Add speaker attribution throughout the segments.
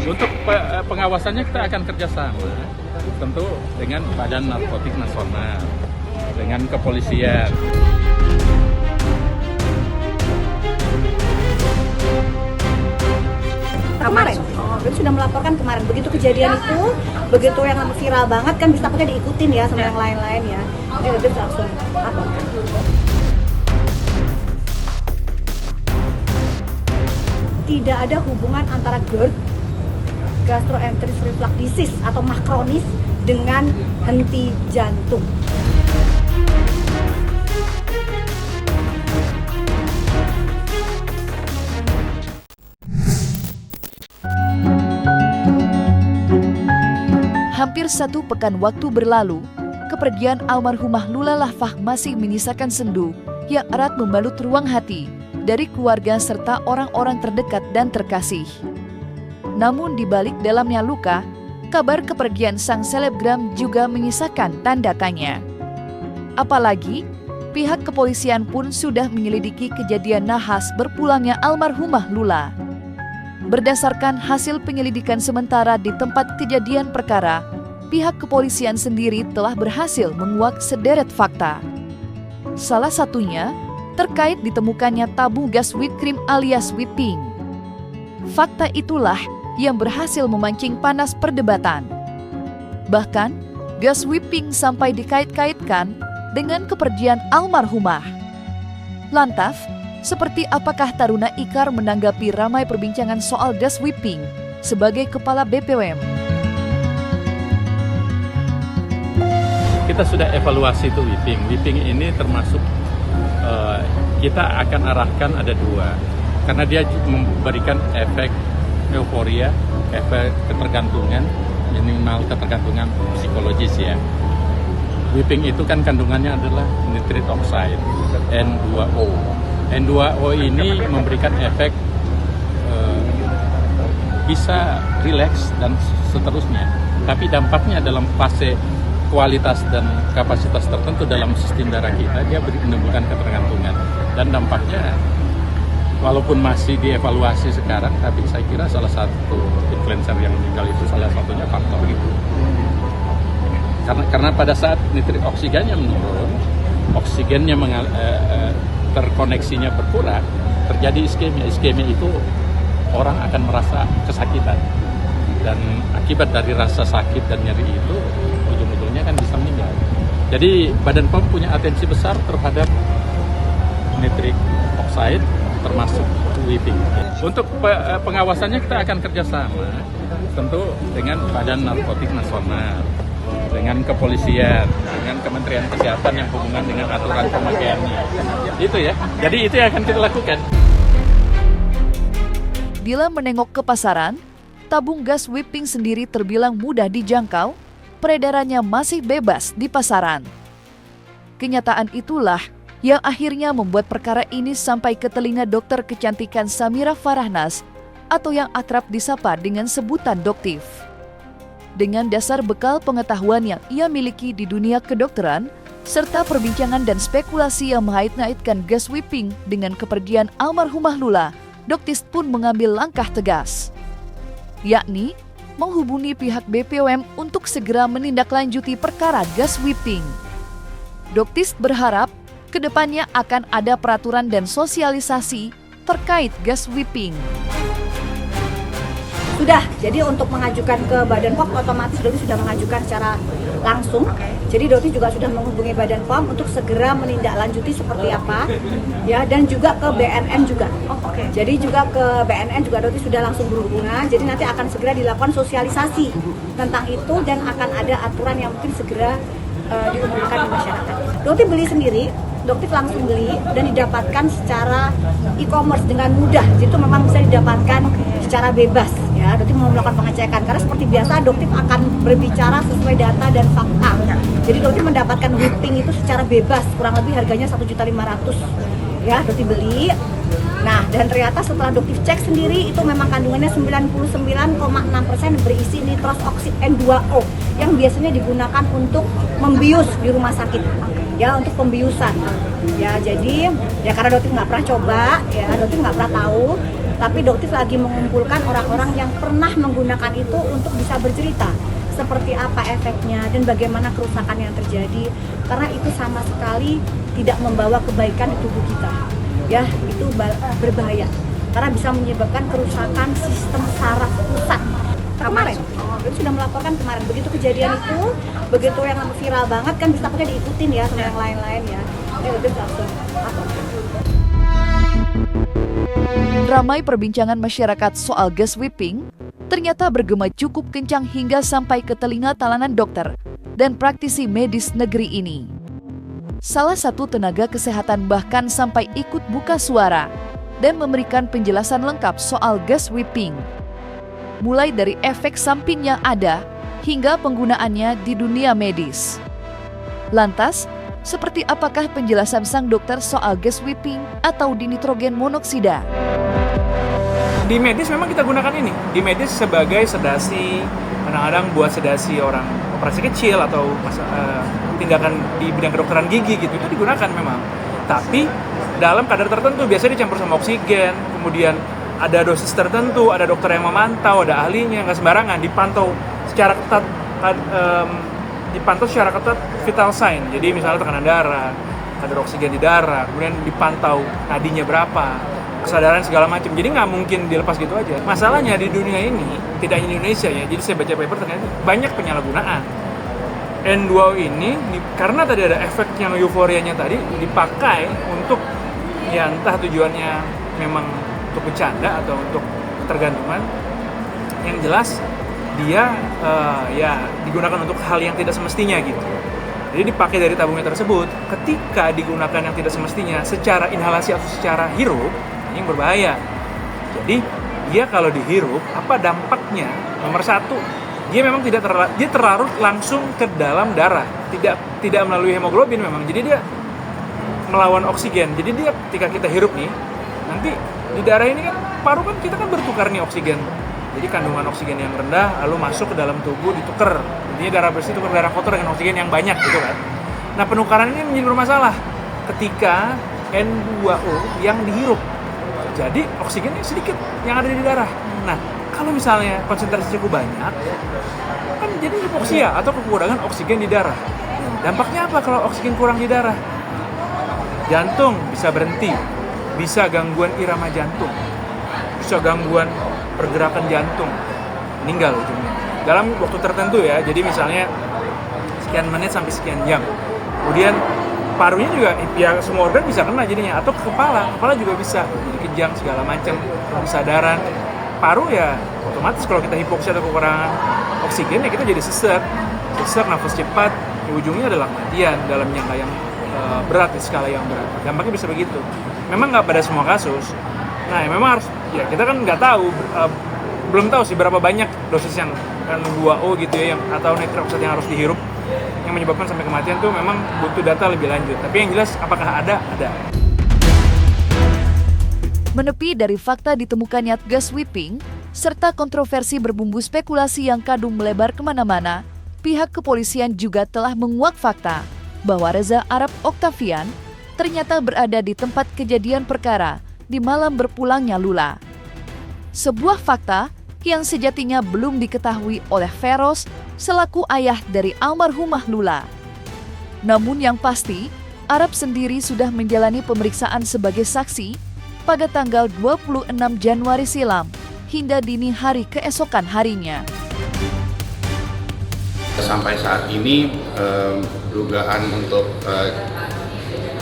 Speaker 1: Untuk pengawasannya kita akan kerjasama tentu dengan Badan Narkotik Nasional, dengan kepolisian.
Speaker 2: Kemarin, berarti sudah melaporkan kemarin. Begitu kejadian itu, begitu yang viral banget kan bisa takutnya diikutin ya sama yang lain-lain ya. Jadi lebih langsung laporkan. Tidak ada hubungan antara GERD, gastroenteritis reflux disease atau MAC kronis dengan henti jantung.
Speaker 3: Hampir 1 pekan waktu berlalu, kepergian almarhumah Lula Lafah masih menyisakan sendu yang erat membalut ruang hati dari keluarga serta orang-orang terdekat dan terkasih. Namun di balik dalamnya luka, kabar kepergian sang selebgram juga menyisakan tanda tanya. Apalagi, pihak kepolisian pun sudah menyelidiki kejadian nahas berpulangnya almarhumah Lula. Berdasarkan hasil penyelidikan sementara di tempat kejadian perkara, pihak kepolisian sendiri telah berhasil menguak sederet fakta. Salah satunya terkait ditemukannya tabung gas whipped cream alias whipping. Fakta itulah yang berhasil memancing panas perdebatan. Bahkan, gas whipping sampai dikait-kaitkan dengan kepergian almarhumah. Lantas, seperti apakah Taruna Ikar menanggapi ramai perbincangan soal gas whipping sebagai Kepala BPOM?
Speaker 1: Kita sudah evaluasi itu whipping. Whipping ini termasuk kita akan arahkan ada 2. Karena dia memberikan efek euforia, efek ketergantungan, minimal ketergantungan psikologis ya. Whipping itu kan kandungannya adalah nitric oxide, N2O. N2O ini memberikan efek bisa rileks dan seterusnya. Tapi dampaknya dalam fase kualitas dan kapasitas tertentu dalam sistem darah kita, dia menimbulkan ketergantungan. Dan dampaknya, walaupun masih dievaluasi sekarang, tapi saya kira salah satu influencer yang meninggal itu salah satunya faktor itu. Karena pada saat nitrit oksigennya menurun, oksigennya terkoneksinya berkurang, terjadi iskemia. Iskemia itu orang akan merasa kesakitan. Dan akibat dari rasa sakit dan nyeri itu, ujung-ujungnya kan bisa meninggal. Jadi Badan POM punya atensi besar terhadap nitric oxide, termasuk whipping. Untuk pengawasannya kita akan kerjasama tentu dengan Badan Narkotik Nasional, dengan kepolisian, dengan Kementerian Kesehatan yang hubungan dengan aturan pemakaiannya. Itu ya. Jadi itu yang akan kita lakukan.
Speaker 3: Bila menengok ke pasaran, tabung gas whipping sendiri terbilang mudah dijangkau, peredarannya masih bebas di pasaran. Kenyataan itulah yang akhirnya membuat perkara ini sampai ke telinga dokter kecantikan Samira Farahnas atau yang akrab disapa dengan sebutan Doktif. Dengan dasar bekal pengetahuan yang ia miliki di dunia kedokteran, serta perbincangan dan spekulasi yang mengait-ngaitkan gas whipping dengan kepergian almarhumah Lula, Doktif pun mengambil langkah tegas, yakni menghubungi pihak BPOM untuk segera menindaklanjuti perkara gas whipping. Doktif berharap kedepannya akan ada peraturan dan sosialisasi terkait gas whipping.
Speaker 2: Sudah, jadi untuk mengajukan ke Badan POM otomatis Doti sudah mengajukan secara langsung. Jadi Doti juga sudah menghubungi Badan POM untuk segera menindaklanjuti seperti apa, ya, dan juga ke BNN juga. Jadi juga ke BNN juga Doti sudah langsung berhubungan. Jadi nanti akan segera dilakukan sosialisasi tentang itu dan akan ada aturan yang mungkin segera diumumkan di masyarakat. Doti beli sendiri, Doktif langsung beli dan didapatkan secara e-commerce dengan mudah. Jadi itu memang bisa didapatkan secara bebas. Ya, Doktif mau melakukan pengecekan karena seperti biasa Doktif akan berbicara sesuai data dan fakta. Jadi Doktif mendapatkan whipping itu secara bebas, kurang lebih harganya 1.500.000. Ya, Doktif beli. Nah, dan ternyata setelah Doktif cek sendiri itu memang kandungannya 99,6% berisi nitros oksid N2O yang biasanya digunakan untuk membius di rumah sakit. Ya, untuk pembiusan. Ya, jadi ya karena Doktif nggak pernah coba, ya Doktif nggak pernah tahu. Tapi dokter lagi mengumpulkan orang-orang yang pernah menggunakan itu untuk bisa bercerita seperti apa efeknya dan bagaimana kerusakan yang terjadi, karena itu sama sekali tidak membawa kebaikan di tubuh kita. Ya, itu berbahaya karena bisa menyebabkan kerusakan sistem saraf pusat. Kemarin, itu sudah melaporkan kemarin. Begitu kejadian itu, begitu yang viral banget kan, bisa takutnya diikutin ya sama yang lain-lain ya. Jadi udah langsung lapor.
Speaker 3: Ramai perbincangan masyarakat soal gas whipping ternyata bergema cukup kencang hingga sampai ke telinga talanan dokter dan praktisi medis negeri ini. Salah satu tenaga kesehatan bahkan sampai ikut buka suara dan memberikan penjelasan lengkap soal gas whipping. Mulai dari efek samping yang ada hingga penggunaannya di dunia medis. Lantas, seperti apakah penjelasan sang dokter soal gas whipping atau dinitrogen monoksida?
Speaker 4: Di medis memang kita gunakan ini. Di medis sebagai sedasi, kadang-kadang buat sedasi orang operasi kecil atau tindakan di bidang kedokteran gigi gitu, itu digunakan memang. Tapi dalam kadar tertentu, biasanya dicampur sama oksigen, kemudian ada dosis tertentu, ada dokter yang memantau, ada ahlinya, nggak sembarangan, dipantau secara ketat, vital sign. Jadi misalnya tekanan darah, kadar oksigen di darah, kemudian dipantau nadinya berapa, kesadaran segala macam. Jadi nggak mungkin dilepas gitu aja. Masalahnya di dunia ini, tidak hanya Indonesia ya, jadi saya baca paper ternyata banyak penyalahgunaan. N2O ini, karena tadi ada efek yang euforianya tadi, dipakai untuk, ya entah tujuannya memang untuk bercanda atau untuk ketergantungan. Yang jelas, dia ya digunakan untuk hal yang tidak semestinya gitu. Jadi dipakai dari tabungnya tersebut, ketika digunakan yang tidak semestinya secara inhalasi atau secara hirup, ini berbahaya. Jadi dia kalau dihirup, apa dampaknya? Nomor satu, dia memang dia terlarut langsung ke dalam darah, tidak melalui hemoglobin memang. Jadi dia melawan oksigen. Jadi dia ketika kita hirup nih, nanti di darah ini kan paru kan kita kan bertukar nih oksigen. Jadi kandungan oksigen yang rendah lalu masuk ke dalam tubuh, ditukar. Intinya darah bersih tukar darah kotor dengan oksigen yang banyak gitu kan. Nah, penukaran ini menjadi bermasalah ketika N2O yang dihirup. Jadi oksigennya sedikit yang ada di darah. Nah, kalau misalnya konsentrasi cukup banyak, kan jadi hipoksia atau kekurangan oksigen di darah. Dampaknya apa kalau oksigen kurang di darah? Jantung bisa berhenti, bisa gangguan irama jantung, bisa gangguan pergerakan jantung, meninggal ujungnya. Dalam waktu tertentu ya, jadi misalnya sekian menit sampai sekian jam. Kemudian parunya juga, ya semua organ bisa kena jadinya, atau kepala juga bisa, jadi kejang segala macam, kesadaran. Paru ya otomatis kalau kita hipoksia atau kekurangan oksigen ya kita jadi sesak, nafas cepat, ujungnya adalah kematian dalam jangka yang berat, di skala yang berat. Dampaknya bisa begitu. Memang nggak pada semua kasus. Nah, ya memang harus, ya kita kan nggak tahu, belum tahu sih berapa banyak dosis yang N2O gitu ya, yang atau nitroksida yang harus dihirup yang menyebabkan sampai kematian tuh memang butuh data lebih lanjut. Tapi yang jelas apakah ada? Ada.
Speaker 3: Menepi dari fakta ditemukannya gas whipping, serta kontroversi berbumbu spekulasi yang kadung melebar kemana-mana, pihak kepolisian juga telah menguak fakta bahwa Reza Arab Octavian ternyata berada di tempat kejadian perkara di malam berpulangnya Lula. Sebuah fakta yang sejatinya belum diketahui oleh Feros selaku ayah dari almarhumah Lula. Namun yang pasti, Arab sendiri sudah menjalani pemeriksaan sebagai saksi pada tanggal 26 Januari silam hingga dini hari keesokan harinya.
Speaker 5: Sampai saat ini dugaan untuk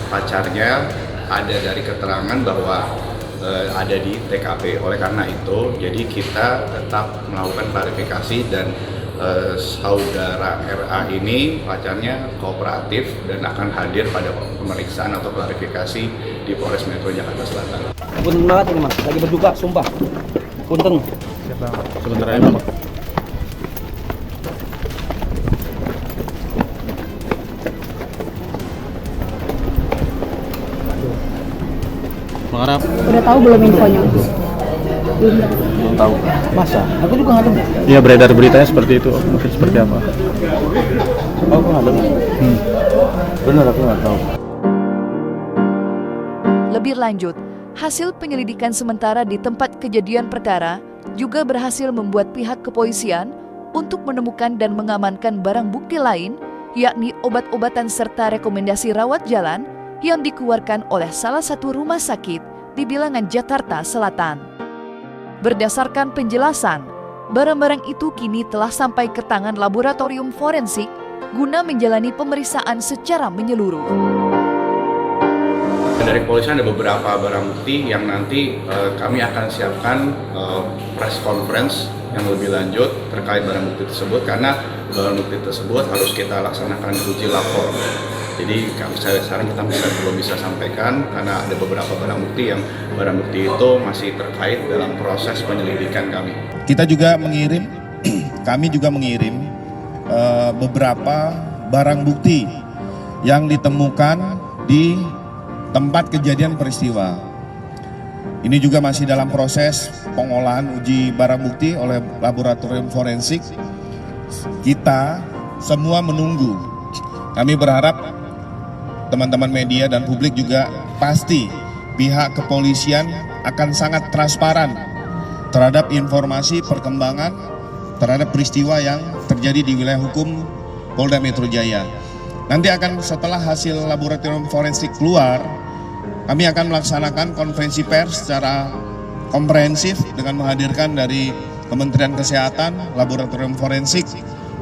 Speaker 5: pacarnya ada dari keterangan bahwa ada di TKP. Oleh karena itu, jadi kita tetap melakukan klarifikasi dan saudara RA ini pacarnya kooperatif dan akan hadir pada pemeriksaan atau klarifikasi di Polres Metro Jakarta Selatan.
Speaker 6: Punten banget ini mas, lagi berduka, sumpah. Punten.
Speaker 1: Sebentar aja Pak. Mengharap.
Speaker 7: Udah tahu belum infonya?
Speaker 1: Belum tahu.
Speaker 6: Masa? Aku juga nggak tahu.
Speaker 1: Iya, beredar beritanya seperti itu. Mungkin seperti apa?
Speaker 6: Oh, aku nggak tahu. Bener, aku nggak tahu.
Speaker 3: Lebih lanjut, Hasil penyelidikan sementara di tempat kejadian perkara juga berhasil membuat pihak kepolisian untuk menemukan dan mengamankan barang bukti lain, yakni obat-obatan serta rekomendasi rawat jalan yang dikeluarkan oleh salah satu rumah sakit di Bilangan, Jakarta Selatan. Berdasarkan penjelasan, barang-barang itu kini telah sampai ke tangan laboratorium forensik guna menjalani pemeriksaan secara menyeluruh.
Speaker 5: Dari kepolisian ada beberapa barang bukti yang nanti kami akan siapkan press conference yang lebih lanjut terkait barang bukti tersebut, karena barang bukti tersebut harus kita laksanakan uji lapor. Jadi sekarang kita belum bisa sampaikan karena ada beberapa barang bukti itu masih terkait dalam proses penyelidikan kami.
Speaker 7: Kami juga mengirim beberapa barang bukti yang ditemukan di tempat kejadian peristiwa. Ini juga masih dalam proses pengolahan uji barang bukti oleh laboratorium forensik. Kita semua menunggu. Kami berharap teman-teman media dan publik juga pasti pihak kepolisian akan sangat transparan terhadap informasi perkembangan terhadap peristiwa yang terjadi di wilayah hukum Polda Metro Jaya. Nanti setelah hasil laboratorium forensik keluar, kami akan melaksanakan konferensi pers secara komprehensif dengan menghadirkan dari Kementerian Kesehatan, laboratorium forensik,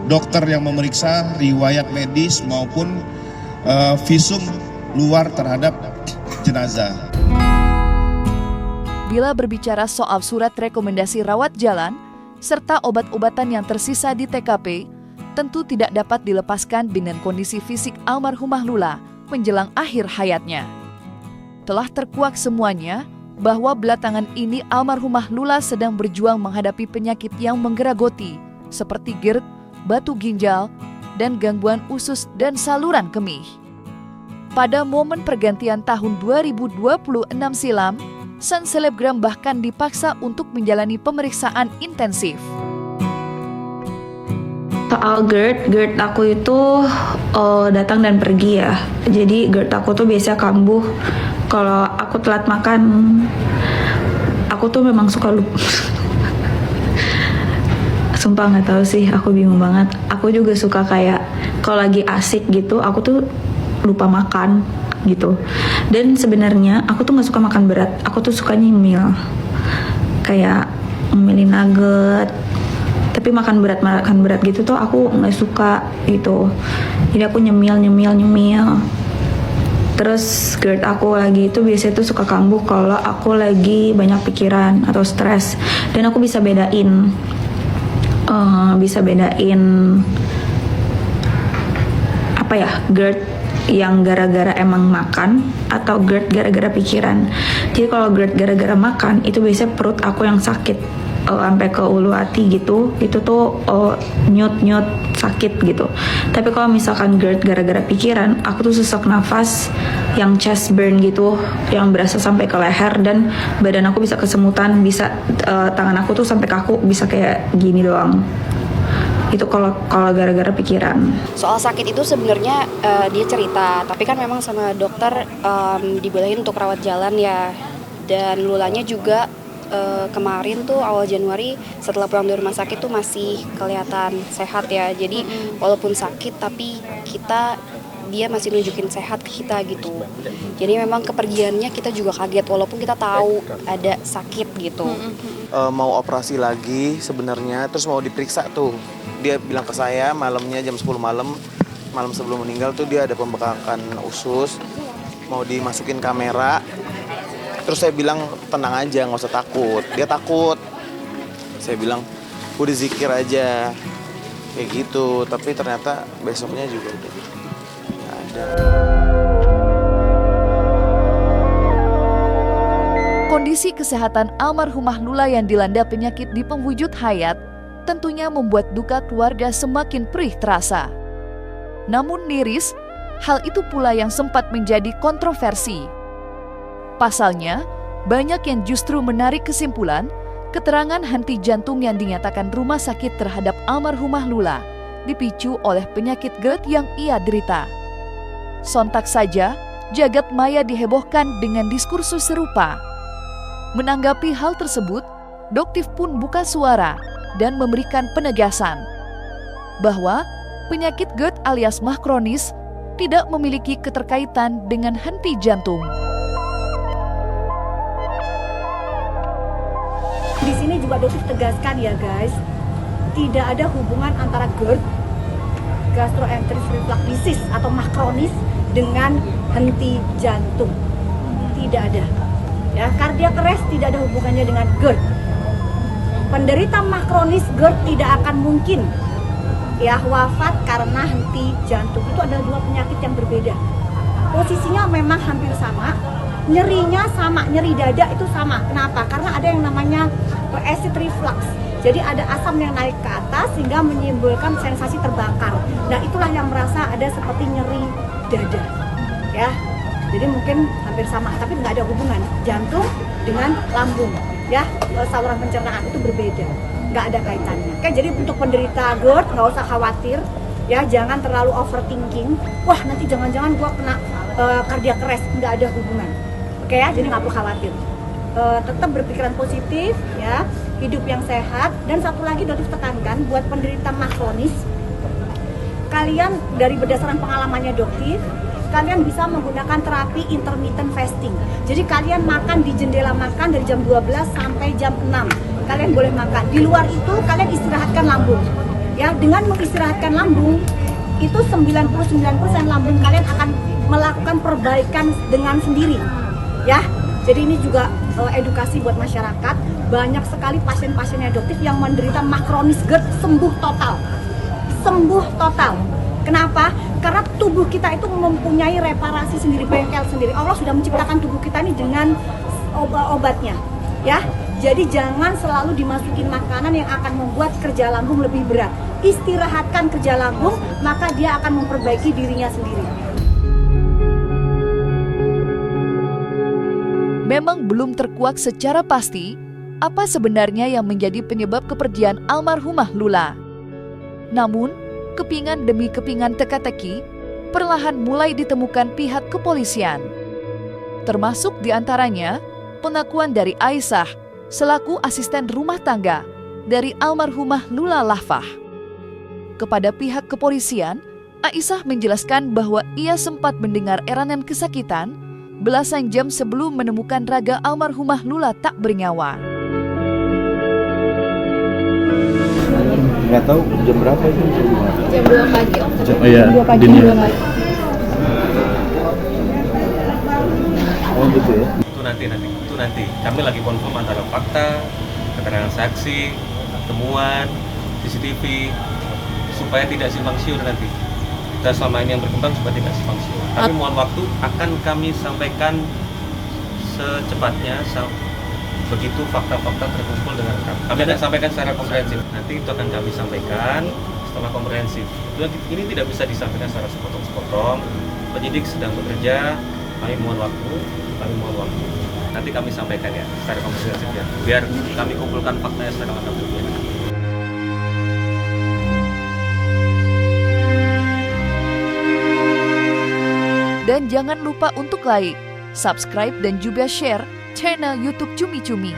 Speaker 7: dokter yang memeriksa riwayat medis maupun visum luar terhadap jenazah.
Speaker 3: Bila berbicara soal surat rekomendasi rawat jalan serta obat-obatan yang tersisa di TKP, tentu tidak dapat dilepaskan dengan kondisi fisik almarhumah Lula menjelang akhir hayatnya. Telah terkuak semuanya bahwa belakangan ini almarhumah Lula sedang berjuang menghadapi penyakit yang menggerogoti seperti GERD, batu ginjal, dan gangguan usus dan saluran kemih. Pada momen pergantian tahun 2026 silam, sang selebgram bahkan dipaksa untuk menjalani pemeriksaan intensif.
Speaker 8: Soal GERD aku itu datang dan pergi ya. Jadi GERD aku tuh biasa kambuh. Kalau aku telat makan, aku tuh memang suka lupa. Sumpah nggak tahu sih, aku bingung banget. Aku juga suka kayak kalau lagi asik gitu, aku tuh lupa makan gitu. Dan sebenarnya aku tuh nggak suka makan berat. Aku tuh suka nyemil, kayak ngemilin nugget. Tapi makan berat gitu tuh aku nggak suka gitu. Jadi aku nyemil. Terus GERD aku lagi itu biasanya tuh suka kambuh kalau aku lagi banyak pikiran atau stres. Dan aku bisa bedain apa ya, GERD yang gara-gara emang makan atau GERD gara-gara pikiran. Jadi kalau GERD gara-gara makan itu biasanya perut aku yang sakit sampai ke ulu hati gitu, itu tuh nyut sakit gitu. Tapi kalau misalkan GERD gara-gara pikiran, aku tuh sesak nafas yang chest burn gitu, yang berasa sampai ke leher, dan badan aku bisa kesemutan, bisa tangan aku tuh sampai kaku, bisa kayak gini doang. Itu kalau gara-gara pikiran.
Speaker 9: Soal sakit itu sebenarnya dia cerita, tapi kan memang sama dokter dibolehin untuk rawat jalan ya. Dan Lulanya juga kemarin tuh awal Januari setelah pulang dari rumah sakit tuh masih kelihatan sehat ya. Jadi walaupun sakit tapi dia masih nunjukin sehat ke kita gitu. Jadi memang kepergiannya kita juga kaget walaupun kita tahu ada sakit gitu.
Speaker 10: Mau operasi lagi sebenarnya, terus mau diperiksa tuh. Dia bilang ke saya malamnya jam 10 malam sebelum meninggal tuh dia ada pembekakan usus, mau dimasukin kamera. Terus saya bilang tenang aja, nggak usah takut. Dia takut. Saya bilang udah zikir aja kayak gitu. Tapi ternyata besoknya juga udah nggak ada.
Speaker 3: Kondisi kesehatan almarhumah Lula yang dilanda penyakit di penghujung hayat tentunya membuat duka keluarga semakin perih terasa. Namun miris, hal itu pula yang sempat menjadi kontroversi. Pasalnya, banyak yang justru menarik kesimpulan keterangan henti jantung yang dinyatakan rumah sakit terhadap almarhumah Lula dipicu oleh penyakit GERD yang ia derita. Sontak saja, jagat maya dihebohkan dengan diskursus serupa. Menanggapi hal tersebut, Doktif pun buka suara dan memberikan penegasan bahwa penyakit GERD alias MAH kronis tidak memiliki keterkaitan dengan henti jantung.
Speaker 2: Di sini juga Doktif tegaskan ya guys, tidak ada hubungan antara GERD, gastroenteritis reflux disease atau MAH kronis dengan henti jantung. Tidak ada. Ya, cardiac arrest tidak ada hubungannya dengan GERD. Penderita MAH kronis GERD tidak akan mungkin ya wafat karena henti jantung. Itu adalah dua penyakit yang berbeda. Posisinya memang hampir sama, nyerinya sama, nyeri dada itu sama. Kenapa? Karena ada yang namanya acid reflux. Jadi ada asam yang naik ke atas sehingga menimbulkan sensasi terbakar. Nah, itulah yang merasa ada seperti nyeri dada. Ya. Jadi mungkin hampir sama, tapi nggak ada hubungan jantung dengan lambung. Ya, saluran pencernaan itu berbeda, nggak ada kaitannya. Oke, jadi untuk penderita GERD nggak usah khawatir, ya jangan terlalu overthinking. Wah, nanti jangan-jangan gua kena cardiac arrest, nggak ada hubungan. Oke ya, jadi nggak perlu khawatir. Tetap berpikiran positif, ya, hidup yang sehat. Dan satu lagi Doktif tekankan buat penderita MAH kronis, kalian dari berdasarkan pengalamannya Doktif, kalian bisa menggunakan terapi intermittent fasting. Jadi kalian makan di jendela makan dari jam 12 sampai jam 6. Kalian boleh makan. Di luar itu kalian istirahatkan lambung. Ya, dengan mengistirahatkan lambung, itu 99% lambung kalian akan melakukan perbaikan dengan sendiri. Ya. Jadi ini juga edukasi buat masyarakat. Banyak sekali pasien-pasiennya Doktif yang menderita MAH kronis GERD sembuh total. Sembuh total. Kenapa? Karena tubuh kita itu mempunyai reparasi sendiri, bengkel sendiri. Allah sudah menciptakan tubuh kita ini dengan obatnya, ya. Jadi jangan selalu dimasukin makanan yang akan membuat kerja lambung lebih berat. Istirahatkan kerja lambung, maka dia akan memperbaiki dirinya sendiri.
Speaker 3: Memang belum terkuak secara pasti apa sebenarnya yang menjadi penyebab kepergian almarhumah Lula. Namun, kepingan demi kepingan teka-teki perlahan mulai ditemukan pihak kepolisian. Termasuk diantaranya pengakuan dari Aisyah selaku asisten rumah tangga dari almarhumah Lula Lafah. Kepada pihak kepolisian, Aisyah menjelaskan bahwa ia sempat mendengar eranan kesakitan belasan jam sebelum menemukan raga almarhumah Lula tak bernyawa.
Speaker 6: Nggak tahu jam berapa itu?
Speaker 9: Jam 2 pagi Om.
Speaker 1: Oh iya, dini.
Speaker 6: Oh gitu ya?
Speaker 11: Itu nanti. Kami lagi konfirm antara fakta, keterangan saksi, temuan, CCTV, supaya tidak simpang siur nanti. Kita selama ini yang berkembang supaya tidak simpang siur. Tapi mohon waktu, akan kami sampaikan secepatnya begitu fakta-fakta terkumpul dengan kami. Kami akan sampaikan secara komprehensif. Nanti itu akan kami sampaikan setelah komprehensif. Ini tidak bisa disampaikan secara sepotong-sepotong. Penyidik sedang bekerja. Kami mohon waktu. Nanti kami sampaikan ya secara komprehensif ya. Biar kami kumpulkan faktanya secara lengkap.
Speaker 3: Dan jangan lupa untuk like, subscribe dan juga share channel YouTube Cumi Cumi.